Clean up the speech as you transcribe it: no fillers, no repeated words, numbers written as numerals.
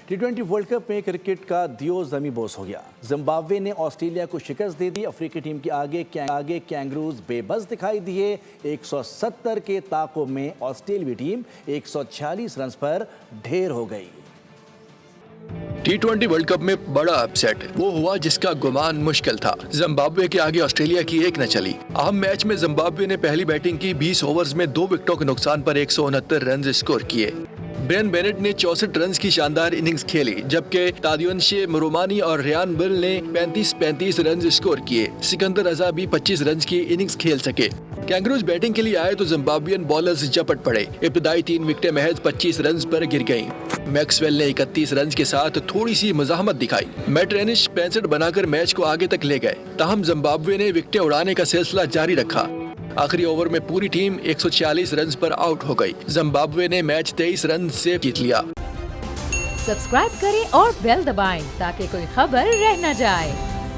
T20 world cup में cricket का दियो जमी बोस हो गया। जिम्बाब्वे ने ऑस्ट्रेलिया को शिकस्त दे दी। अफ्रीकी टीम के आगे कैंगरूज बेबस दिखाई दिए। 170 के ताक़ुब में ऑस्ट्रेलियाई टीम 146 रन पर ढेर हो गई। T20 वर्ल्ड कप में बड़ा अपसेट वो हुआ जिसका गुमान मुश्किल था। जिम्बाब्वे के आगे ऑस्ट्रेलिया की एक न चली। अहम मैच में जिम्बाब्वे ने पहली बैटिंग की। 20 ओवर्स में 2 विकेटों के नुकसान पर 169 रन स्कोर किए। ब्रेन बेनेट ने 64 रन की शानदार इनिंग्स खेली, जबकि तादियोंशे मुरुमानी और रियान बिल ने 35 रन स्कोर किए। सिकंदर रजा भी 25 रन की इनिंग्स खेल सके। कैंगरूज बैटिंग के लिए आए तो जिम्बाब्वियन बॉलर्स झपट पड़े। इब्तदाई 3 विकेटें महज 25 रन पर गिर गईं। मैक्सवेल ने 31 रन के साथ थोड़ी सी मज़ाहमत दिखाई। मैट रेनिश 65 बनाकर मैच को आगे तक ले गए। ताहम जिम्बाब्वे ने विकेटें उड़ाने का सिलसिला जारी रखा। आखिरी ओवर में पूरी टीम 146 रन पर आउट हो गई। जिम्बाब्वे ने मैच 23 रन से जीत लिया। सब्सक्राइब करें और बेल दबाएं ताकि कोई खबर रह न जाए।